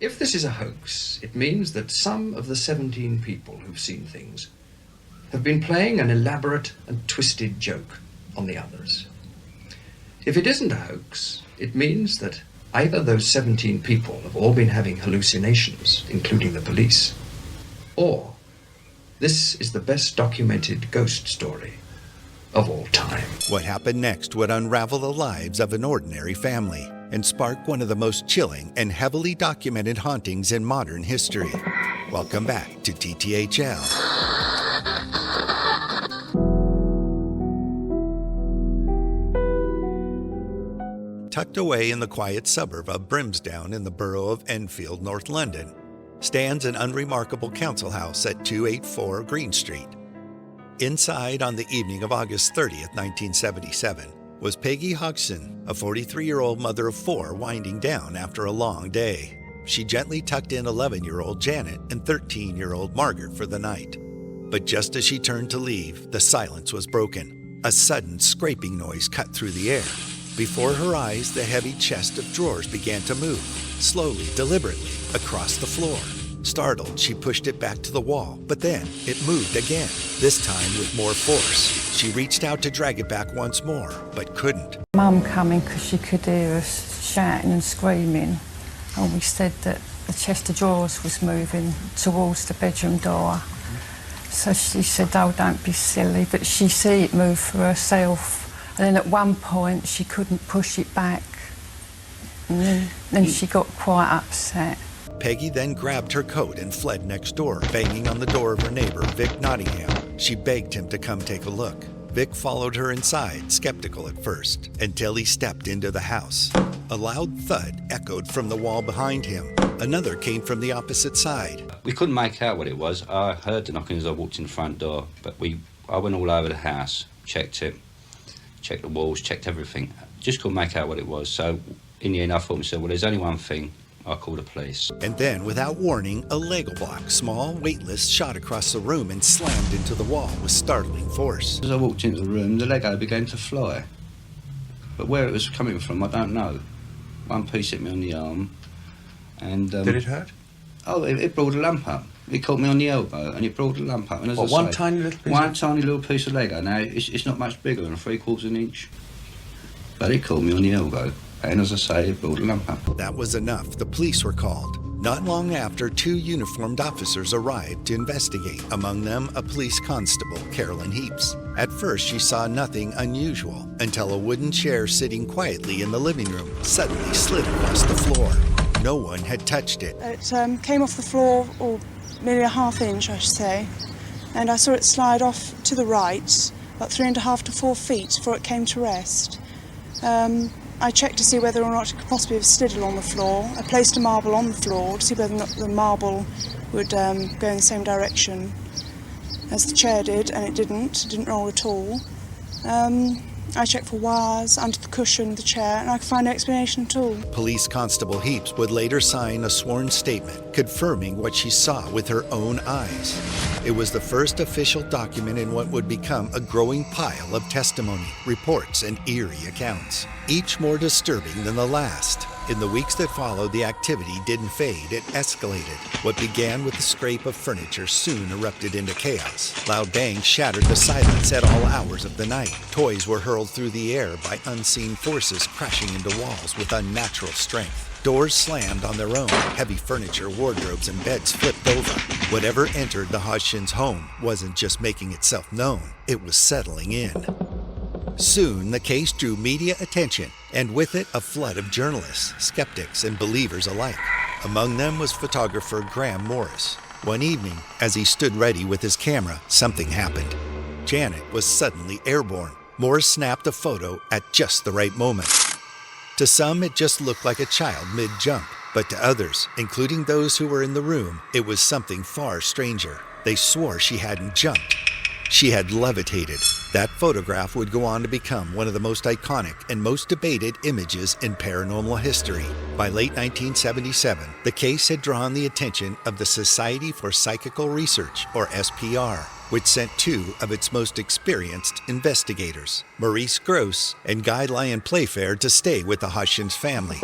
If this is a hoax, it means that some of the 17 people who've seen things have been playing an elaborate and twisted joke on the others. If it isn't a hoax, it means that either those 17 people have all been having hallucinations, including the police, or this is the best documented ghost story of all time. What happened next would unravel the lives of an ordinary family and spark one of the most chilling and heavily documented hauntings in modern history. Welcome back to TTHL. Tucked away in the quiet suburb of Brimsdown in the borough of Enfield, North London, stands an unremarkable council house at 284 Green Street. Inside on the evening of August 30th, 1977, was Peggy Hodgson, a 43-year-old mother of four, winding down after a long day. She gently tucked in 11-year-old Janet and 13-year-old Margaret for the night. But just as she turned to leave, the silence was broken. A sudden scraping noise cut through the air. Before her eyes, the heavy chest of drawers began to move, slowly, deliberately, across the floor. Startled, she pushed it back to the wall, but then it moved again, this time with more force. She reached out to drag it back once more, but couldn't. Mum came in because she could hear us shouting and screaming, and we said that the chest of drawers was moving towards the bedroom door. So she said, "Oh, don't be silly," but she see it move for herself. And then at one point she couldn't push it back, and then she got quite upset. Peggy then grabbed her coat and fled next door, banging on the door of her neighbor, Vic Nottingham. She begged him to come take a look. Vic followed her inside, skeptical at first, until he stepped into the house. A loud thud echoed from the wall behind him. Another came from the opposite side. We couldn't make out what it was. I heard the knocking as I walked in the front door, but I went all over the house, checked it, checked the walls, checked everything. Just couldn't make out what it was. So in the end I thought to myself, well, there's only one thing. I'll call the police. And then, without warning, a Lego block, small, weightless, shot across the room and slammed into the wall with startling force. As I walked into the room, the Lego began to fly. But where it was coming from, I don't know. One piece hit me on the arm, and... Did it hurt? Oh, it brought a lump up. It caught me on the elbow, and it brought a lump up. And as I one say, tiny little piece? One tiny little piece of Lego. Now, it's not much bigger than a 3/4 inch. But it caught me on the elbow. And as I say, it brought a lump up. That was enough. The police were called. Not long after, two uniformed officers arrived to investigate, among them a police constable, Carolyn Heaps. At first, she saw nothing unusual until a wooden chair sitting quietly in the living room suddenly slid across the floor. No one had touched it. It came off the floor, or nearly a ½ inch, I should say, and I saw it slide off to the right, about 3.5 to 4 feet before it came to rest. I checked to see whether or not it could possibly have slid along the floor. I placed a marble on the floor to see whether or not the marble would go in the same direction as the chair did, and it didn't roll at all. I checked for wires under the cushion of the chair, and I could find no explanation at all. Police Constable Heaps would later sign a sworn statement confirming what she saw with her own eyes. It was the first official document in what would become a growing pile of testimony, reports, and eerie accounts, each more disturbing than the last. In the weeks that followed, the activity didn't fade, it escalated. What began with the scrape of furniture soon erupted into chaos. Loud bangs shattered the silence at all hours of the night. Toys were hurled through the air by unseen forces, crashing into walls with unnatural strength. Doors slammed on their own. Heavy furniture, wardrobes, and beds flipped over. Whatever entered the Hodgson's home wasn't just making itself known, it was settling in. Soon, the case drew media attention, and with it, a flood of journalists, skeptics, and believers alike. Among them was photographer Graham Morris. One evening, as he stood ready with his camera, something happened. Janet was suddenly airborne. Morris snapped a photo at just the right moment. To some, it just looked like a child mid-jump, but to others, including those who were in the room, it was something far stranger. They swore she hadn't jumped. She had levitated. That photograph would go on to become one of the most iconic and most debated images in paranormal history. By late 1977, the case had drawn the attention of the Society for Psychical Research, or SPR, which sent two of its most experienced investigators, Maurice Gross and Guy Lyon Playfair, to stay with the Hodgson's family.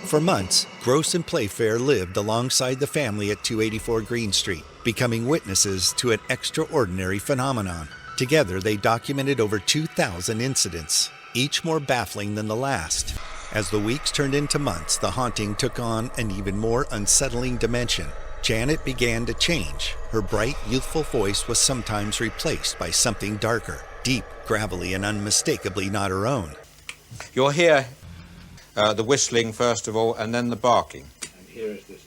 For months, Gross and Playfair lived alongside the family at 284 Green Street, becoming witnesses to an extraordinary phenomenon. Together, they documented over 2,000 incidents, each more baffling than the last. As the weeks turned into months, the haunting took on an even more unsettling dimension. Janet began to change. Her bright, youthful voice was sometimes replaced by something darker, deep, gravelly, and unmistakably not her own. You'll hear the whistling first of all, and then the barking. And here is this.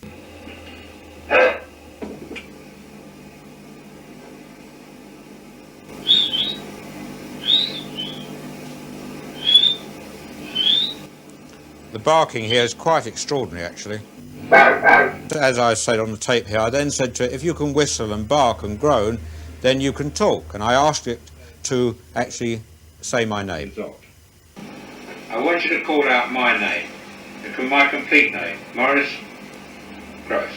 The barking here is quite extraordinary, actually. As I said on the tape here, I then said to it, if you can whistle and bark and groan, then you can talk. And I asked it to actually say my name. I want you to call out my name, my complete name, Morris Gross.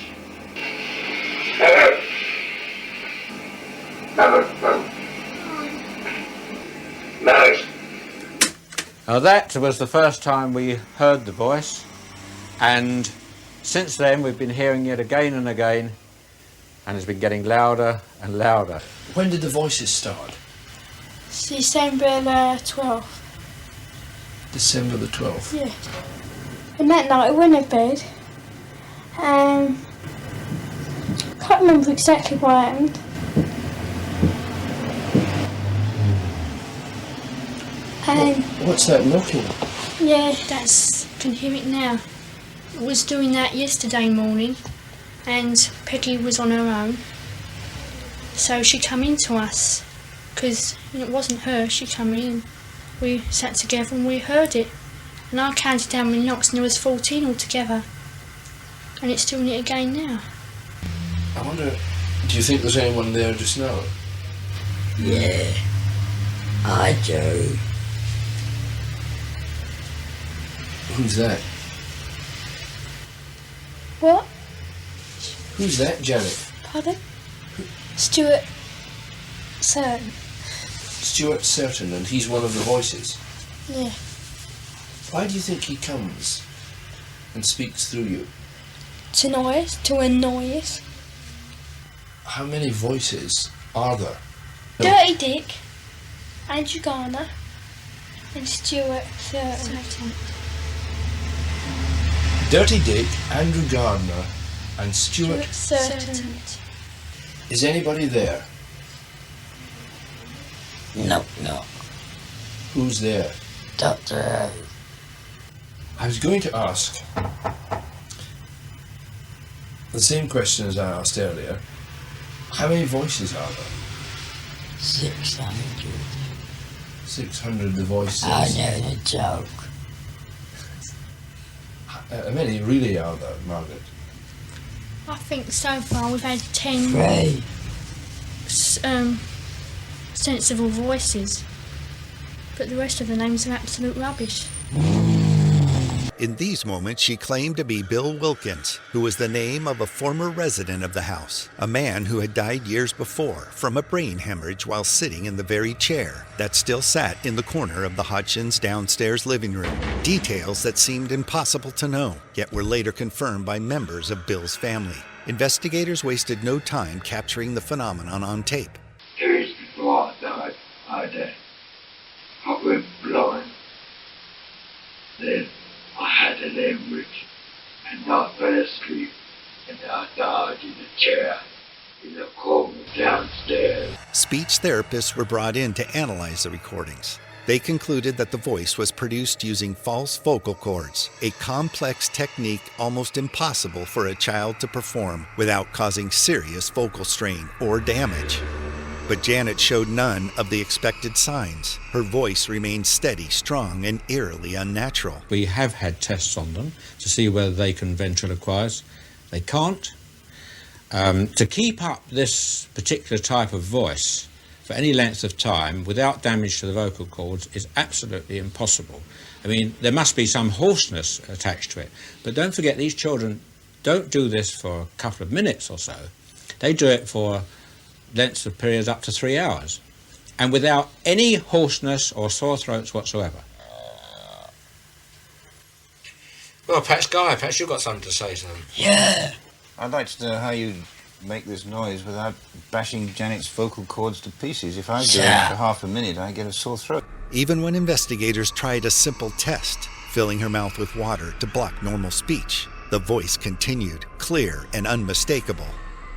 Now that was the first time we heard the voice, and since then we've been hearing it again and again, and it's been getting louder and louder. When did the voices start? December the 12th. December the 12th? Yeah. And that night I went to bed. Can't remember exactly what happened. What's that knocking? Yeah. Can hear it now. I was doing that yesterday morning, and Peggy was on her own. So she come in to us, because it wasn't her, she come in. We sat together and we heard it. And I counted how many knocks, and there was 14 altogether. And it's doing it again now. I wonder, do you think there's anyone there just now? Yeah, I do. Who's that? What? Who's that, Janet? Pardon? Stuart Certain. Stuart Certain, and he's one of the voices. Yeah. Why do you think he comes and speaks through you? To annoy us. How many voices are there? Dirty Dick, Andrew Garner, and Stuart Certain. Dirty Dick, Andrew Gardner, and Stuart Certain. Is anybody there? No. Who's there? Dr. Who. I was going to ask the same question as I asked earlier. How many voices are there? 600. 600 the voices. I know the joke. How many really are there, Margaret? I think so far we've had 10 Three. sensible voices. But the rest of the names are absolute rubbish. In these moments, she claimed to be Bill Wilkins, who was the name of a former resident of the house, a man who had died years before from a brain hemorrhage while sitting in the very chair that still sat in the corner of the Hodgson's downstairs living room. Details that seemed impossible to know, yet were later confirmed by members of Bill's family. Investigators wasted no time capturing the phenomenon on tape. 2 years before I went blind. Then I had an hemorrhage and I fell asleep and I died in a chair in the corner downstairs. Speech therapists were brought in to analyze the recordings. They concluded that the voice was produced using false vocal cords, a complex technique almost impossible for a child to perform without causing serious vocal strain or damage. But Janet showed none of the expected signs. Her voice remained steady, strong, and eerily unnatural. We have had tests on them to see whether they can ventriloquize. They can't. To keep up this particular type of voice for any length of time without damage to the vocal cords is absolutely impossible. I mean, there must be some hoarseness attached to it. But don't forget, these children don't do this for a couple of minutes or so. They do it for lengths of periods up to 3 hours, and without any hoarseness or sore throats whatsoever. Well, Well, Pat's Guy, Pat's, you've got something to say to them. Yeah. I'd like to know how you make this noise without bashing Janet's vocal cords to pieces. If I do it for half a minute, I get a sore throat. Even when investigators tried a simple test, filling her mouth with water to block normal speech, the voice continued, clear and unmistakable.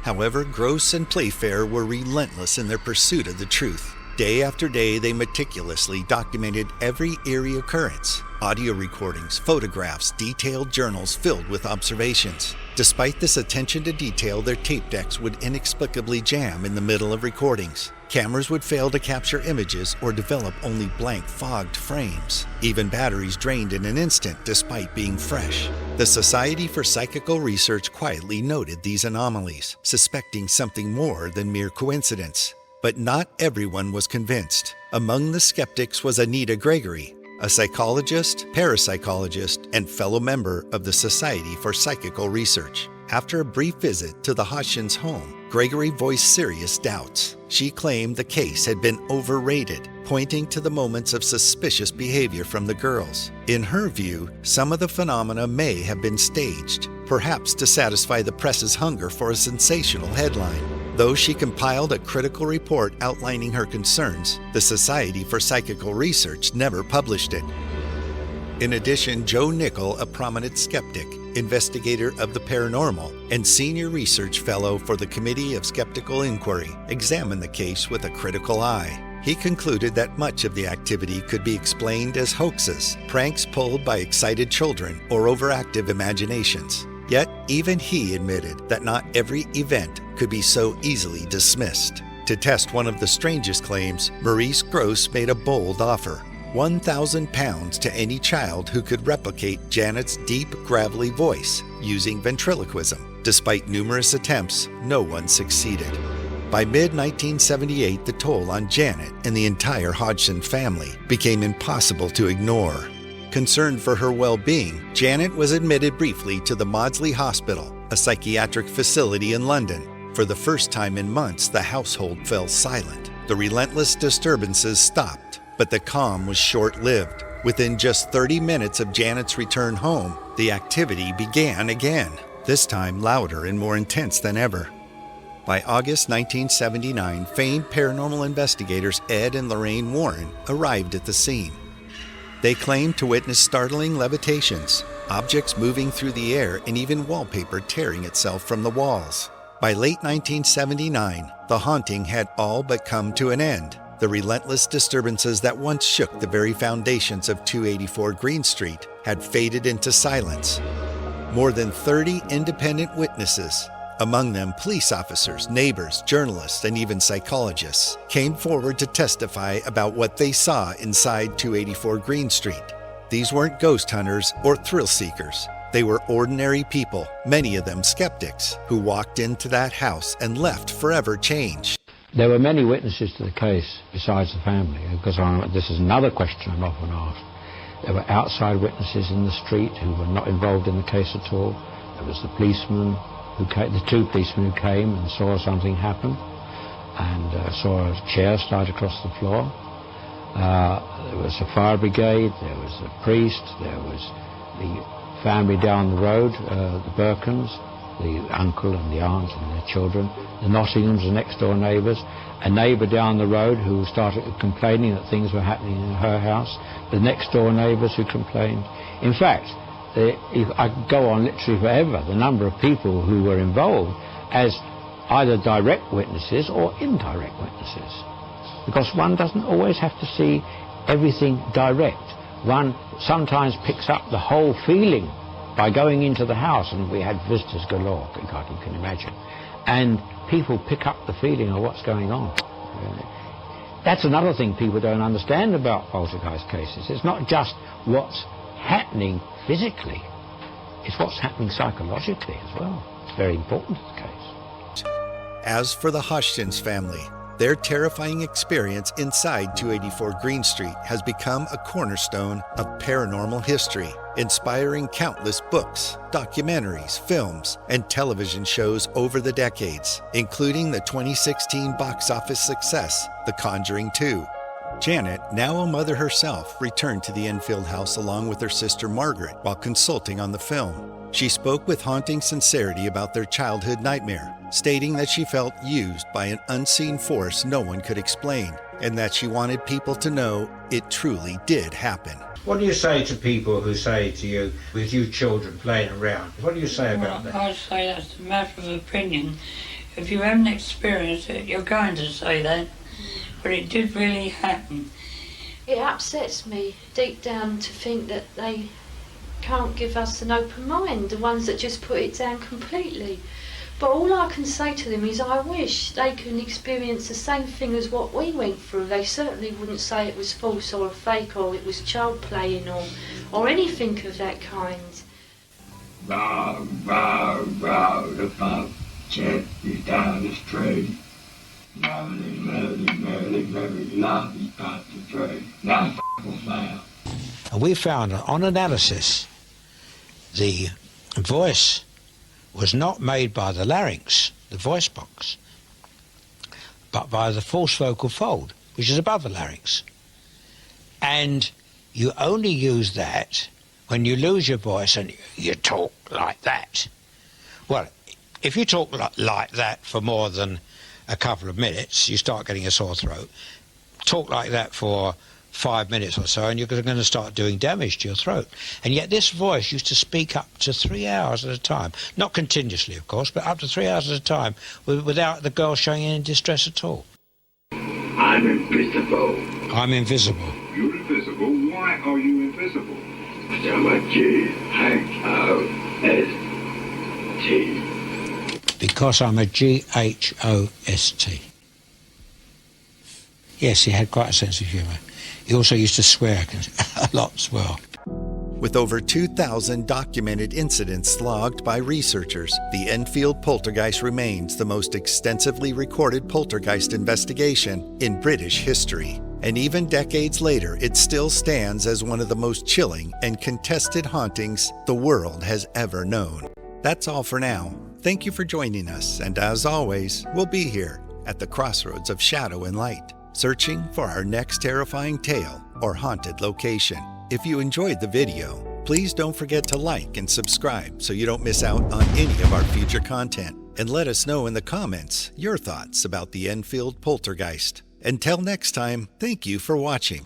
However, Gross and Playfair were relentless in their pursuit of the truth. Day after day, they meticulously documented every eerie occurrence. Audio recordings, photographs, detailed journals filled with observations. Despite this attention to detail, their tape decks would inexplicably jam in the middle of recordings. Cameras would fail to capture images or develop only blank, fogged frames. Even batteries drained in an instant despite being fresh. The Society for Psychical Research quietly noted these anomalies, suspecting something more than mere coincidence. But not everyone was convinced. Among the skeptics was Anita Gregory, a psychologist, parapsychologist, and fellow member of the Society for Psychical Research. After a brief visit to the Hodgson's home, Gregory voiced serious doubts. She claimed the case had been overrated, pointing to the moments of suspicious behavior from the girls. In her view, some of the phenomena may have been staged, perhaps to satisfy the press's hunger for a sensational headline. Though she compiled a critical report outlining her concerns, the Society for Psychical Research never published it. In addition, Joe Nickel, a prominent skeptic, investigator of the paranormal, and senior research fellow for the Committee of Skeptical Inquiry, examined the case with a critical eye. He concluded that much of the activity could be explained as hoaxes, pranks pulled by excited children, or overactive imaginations. Yet, even he admitted that not every event could be so easily dismissed. To test one of the strangest claims, Maurice Gross made a bold offer: £1,000 to any child who could replicate Janet's deep, gravelly voice using ventriloquism. Despite numerous attempts, no one succeeded. By mid-1978, the toll on Janet and the entire Hodgson family became impossible to ignore. Concerned for her well-being, Janet was admitted briefly to the Maudsley Hospital, a psychiatric facility in London. For the first time in months, the household fell silent. The relentless disturbances stopped, but the calm was short-lived. Within just 30 minutes of Janet's return home, the activity began again, this time louder and more intense than ever. By August 1979, famed paranormal investigators Ed and Lorraine Warren arrived at the scene. They claimed to witness startling levitations, objects moving through the air, and even wallpaper tearing itself from the walls. By late 1979, the haunting had all but come to an end. The relentless disturbances that once shook the very foundations of 284 Green Street had faded into silence. More than 30 independent witnesses, among them police officers, neighbors, journalists, and even psychologists, came forward to testify about what they saw inside 284 Green Street. These weren't ghost hunters or thrill seekers. They were ordinary people, many of them skeptics, who walked into that house and left forever changed. There were many witnesses to the case besides the family, because this is another question I'm often asked. There were outside witnesses in the street who were not involved in the case at all. There was the policeman who came, the two policemen who came and saw something happen, and saw a chair slide across the floor. There was a fire brigade, there was a priest, there was the family down the road, the Birkins, the uncle and the aunt and their children, the Nottinghams, the next door neighbours, a neighbour down the road who started complaining that things were happening in her house, the next door neighbours who complained. In fact, I could go on literally forever, the number of people who were involved as either direct witnesses or indirect witnesses. Because one doesn't always have to see everything direct. One sometimes picks up the whole feeling by going into the house, and we had visitors galore, God, you can imagine. And people pick up the feeling of what's going on. That's another thing people don't understand about poltergeist cases. It's not just what's happening physically, it's what's happening psychologically as well. It's very important to the case. As for the Hodgson's family, their terrifying experience inside 284 Green Street has become a cornerstone of paranormal history, inspiring countless books, documentaries, films, and television shows over the decades, including the 2016 box office success, The Conjuring 2. Janet, now a mother herself, returned to the Enfield house along with her sister Margaret while consulting on the film. She spoke with haunting sincerity about their childhood nightmare, stating that she felt used by an unseen force no one could explain, and that she wanted people to know it truly did happen. What do you say to people who say to you, with you children playing around, what do you say about that? I say that's a matter of opinion. If you haven't experienced it, you're going to say that. But it did really happen. It upsets me deep down to think that they can't give us an open mind, the ones that just put it down completely. But all I can say to them is I wish they can experience the same thing as what we went through. They certainly wouldn't say it was false or fake or it was child playing or anything of that kind. Row, row, row, the pub jet is down the street. Merrily, merrily, merrily, merrily, lovely part the train. Now f***ing now. And we found that on analysis, the voice was not made by the larynx, the voice box, but by the false vocal fold, which is above the larynx. And you only use that when you lose your voice and you talk like that. Well, if you talk like that for more than a couple of minutes, you start getting a sore throat. Talk like that for 5 minutes or so and you're going to start doing damage to your throat. And yet this voice used to speak up to 3 hours at a time. Not continuously, of course, but up to 3 hours at a time without the girl showing any distress at all. I'm invisible. I'm invisible. You're invisible? Why are you invisible? Because I'm a G-H-O-S-T. Because I'm a G-H-O-S-T. Yes, he had quite a sense of humour. He also used to swear a lot as well. With over 2,000 documented incidents logged by researchers, the Enfield Poltergeist remains the most extensively recorded poltergeist investigation in British history. And even decades later, it still stands as one of the most chilling and contested hauntings the world has ever known. That's all for now. Thank you for joining us, and as always, we'll be here at the crossroads of shadow and light, searching for our next terrifying tale or haunted location. If you enjoyed the video, please don't forget to like and subscribe so you don't miss out on any of our future content. And let us know in the comments your thoughts about the Enfield Poltergeist. Until next time, thank you for watching.